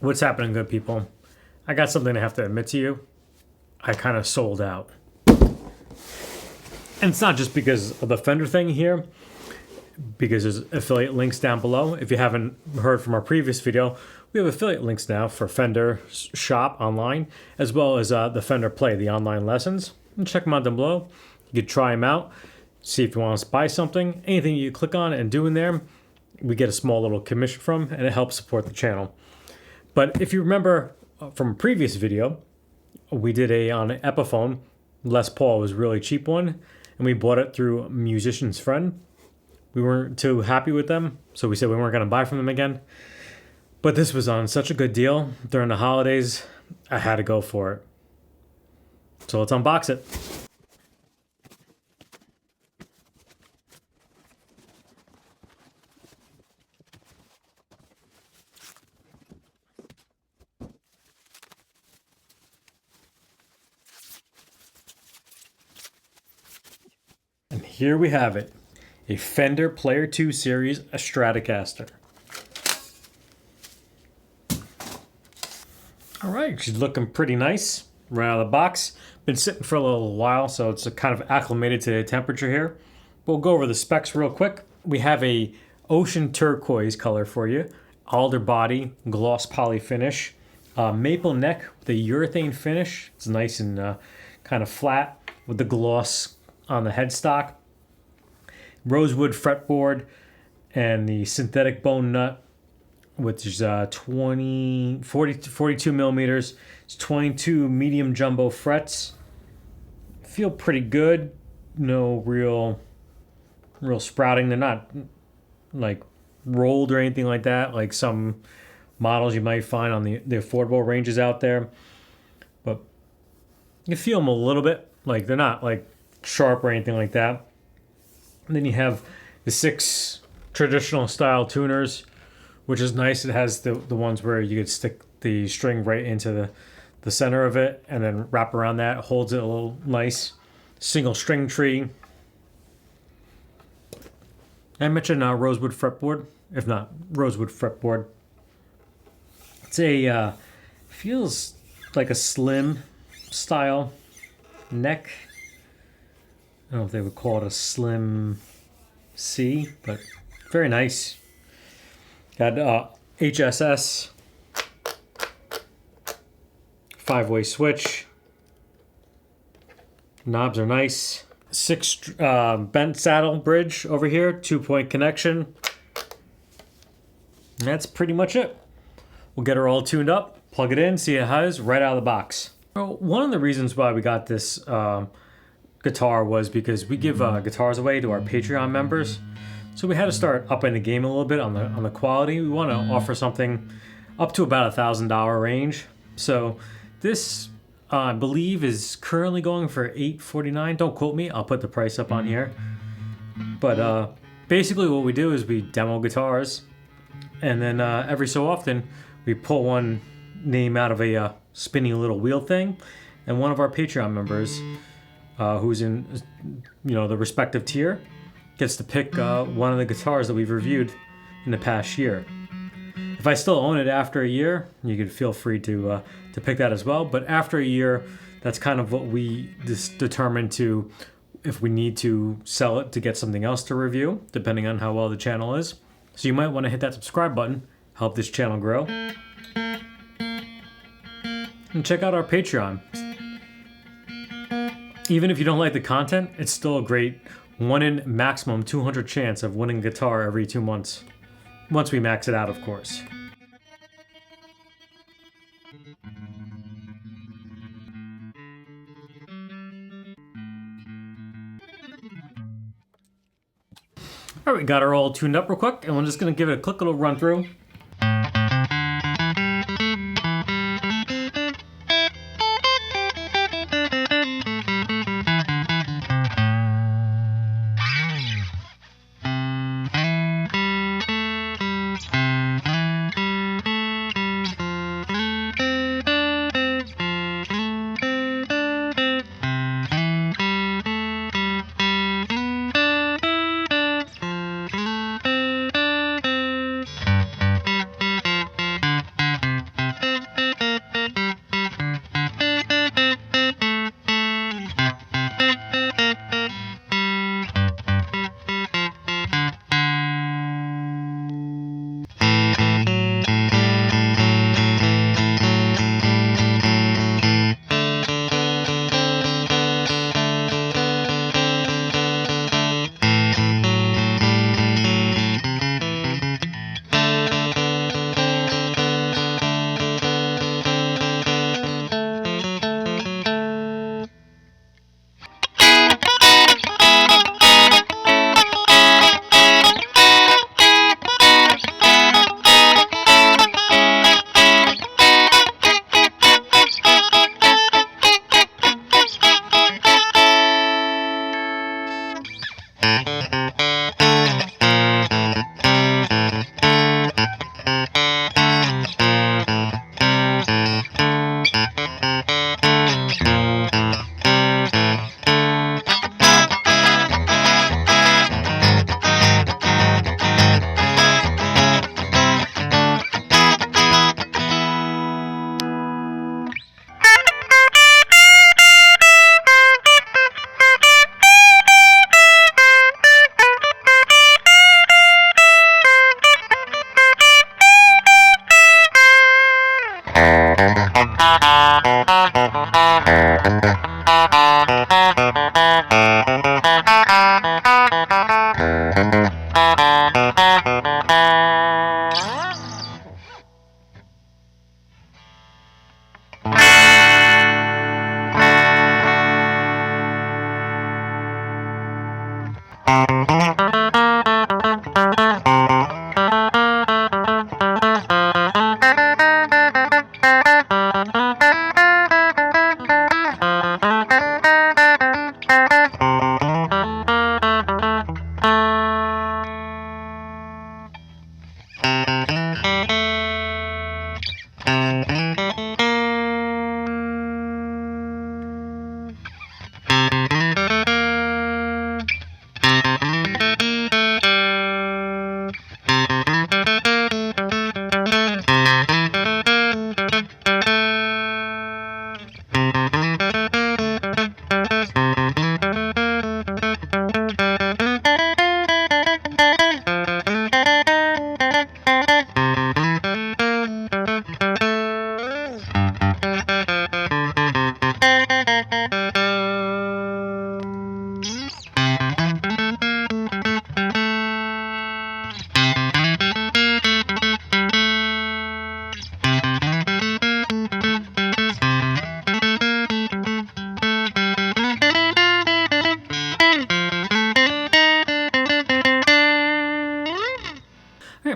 What's happening, good people? I got something I have to admit to you. I kind of sold out. And it's not just because of the Fender thing here, because there's affiliate links down below. If you haven't heard from our previous video, we have affiliate links now for Fender Shop online, as well as the Fender Play, the online lessons. And check them out down below. You can try them out, see if you want to buy something. Anything you click on and do in there, we get a small little commission from, and it helps support the channel. But if you remember from a previous video, we did on an Epiphone Les Paul. It was a really cheap one, and we bought it through a musician's friend. We weren't too happy with them, so we said we weren't going to buy from them again. But this was on such a good deal during the holidays, I had to go for it. So let's unbox it. And here we have it, a Fender Player 2 Series, a Stratocaster. All right, she's looking pretty nice right out of the box. Been sitting for a little while, so it's kind of acclimated to the temperature here. We'll go over the specs real quick. We have a ocean turquoise color for you, alder body, gloss poly finish, maple neck with a urethane finish. It's nice and kind of flat with the gloss on the headstock, rosewood fretboard, and the synthetic bone nut, which is 42 millimeters. It's 22 medium jumbo frets. Feel pretty good. No real sprouting. They're not like rolled or anything like that, like some models you might find on the affordable ranges out there. But you feel them a little bit. Like they're not like sharp or anything like that. And then you have the 6 traditional style tuners, which is nice. It has the ones where you could stick the string right into the center of it and then wrap around that. It holds it a little nice. Single string tree. I mentioned rosewood fretboard. If not, rosewood fretboard. It's a feels like a slim style neck. I don't know if they would call it a slim C, but very nice. Got HSS, 5-way switch. Knobs are nice. 6 bent saddle bridge over here, 2-point connection. And that's pretty much it. We'll get her all tuned up, plug it in, see how it is right out of the box. Well, one of the reasons why we got this guitar was because we give guitars away to our Patreon members. So we had to start upping the game a little bit on the quality. We want to offer something up to about $1,000 range. So this, I believe, is currently going for $849. Don't quote me. I'll put the price up on here. But basically what we do is we demo guitars, and then every so often we pull one name out of a spinning little wheel thing, and one of our Patreon members who's in the respective tier gets to pick one of the guitars that we've reviewed in the past year. If I still own it after a year, you can feel free to pick that as well. But after a year, that's kind of what we determine to, if we need to sell it to get something else to review, depending on how well the channel is. So you might want to hit that subscribe button, help this channel grow. And check out our Patreon. Even if you don't like the content, it's still a great 1 in maximum 200 chance of winning a guitar every 2 months. Once we max it out, of course. All right, we got her all tuned up real quick, and we're just gonna give it a quick little run through.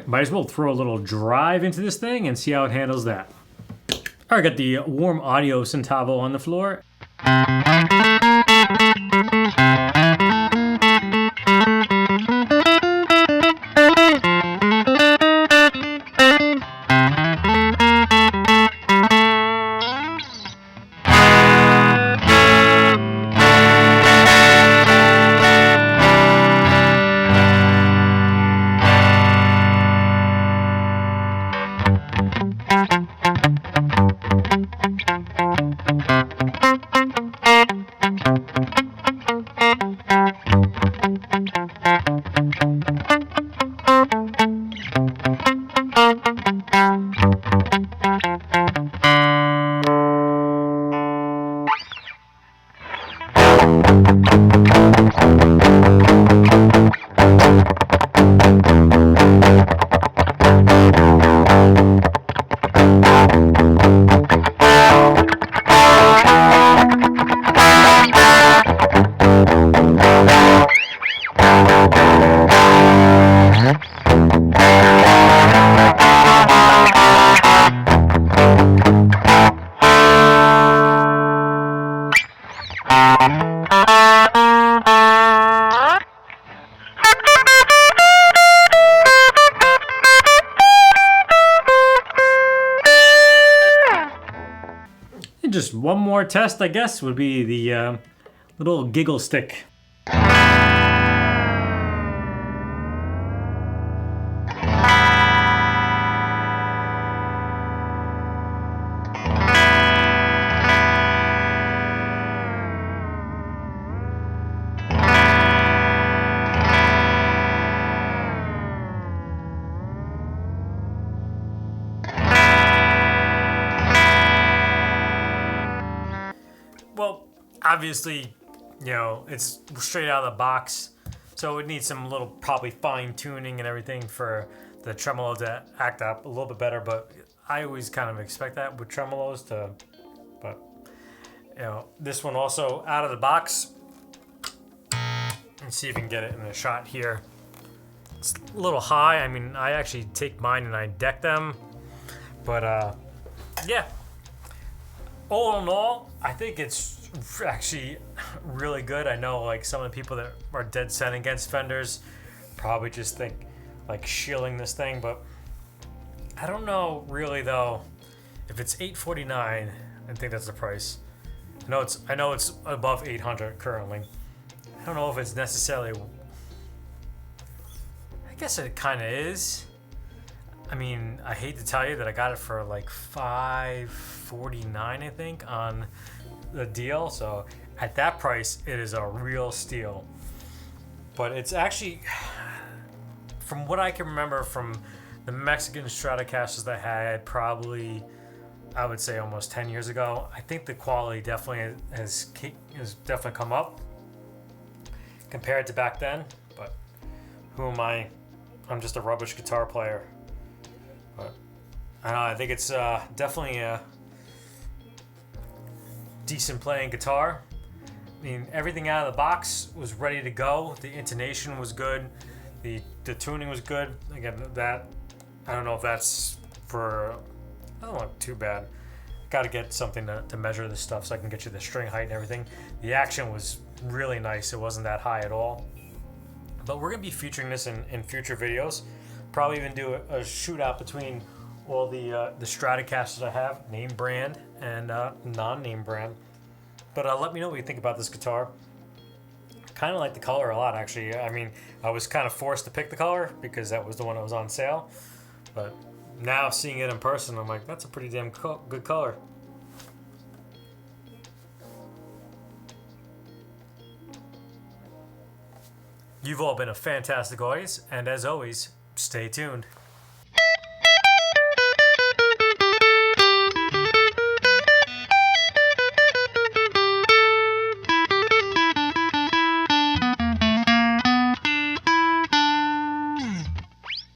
Might as well throw a little drive into this thing and see how it handles that. All right, got the warm audio Centavo on the floor. Just one more test, I guess, would be the little giggle stick. Well, obviously, you know, it's straight out of the box, so it needs some little probably fine tuning and everything for the tremolo to act up a little bit better, but I always kind of expect that with tremolos but you know, this one also out of the box. Let's see if you can get it in a shot here. It's a little high. I mean, I actually take mine and I deck them, but yeah. All in all, I think it's actually really good. I know like some of the people that are dead set against Fenders probably just think like shilling this thing, but I don't know really though. If it's $849, I think that's the price. I know it's above $800 currently. I don't know if it's necessarily. I guess it kind of is. I mean, I hate to tell you that I got it for like $549, I think, on the deal. So at that price, it is a real steal. But it's actually, from what I can remember from the Mexican Stratocasters that I had, probably I would say almost 10 years ago. I think the quality definitely has definitely come up compared to back then, but who am I? I'm just a rubbish guitar player. But I don't know, I think it's definitely a decent playing guitar. I mean, everything out of the box was ready to go. The intonation was good. The tuning was good. Again, that, I don't know if that's for, I don't know, too bad. Got to get something to measure this stuff so I can get you the string height and everything. The action was really nice. It wasn't that high at all. But we're going to be featuring this in future videos. Probably even do a shootout between all the Stratocasters I have, name brand and non-name brand. But let me know what you think about this guitar. Kind of like the color a lot, actually. I mean, I was kind of forced to pick the color because that was the one that was on sale. But now seeing it in person, I'm like, that's a pretty damn good color. You've all been a fantastic audience, and as always, stay tuned.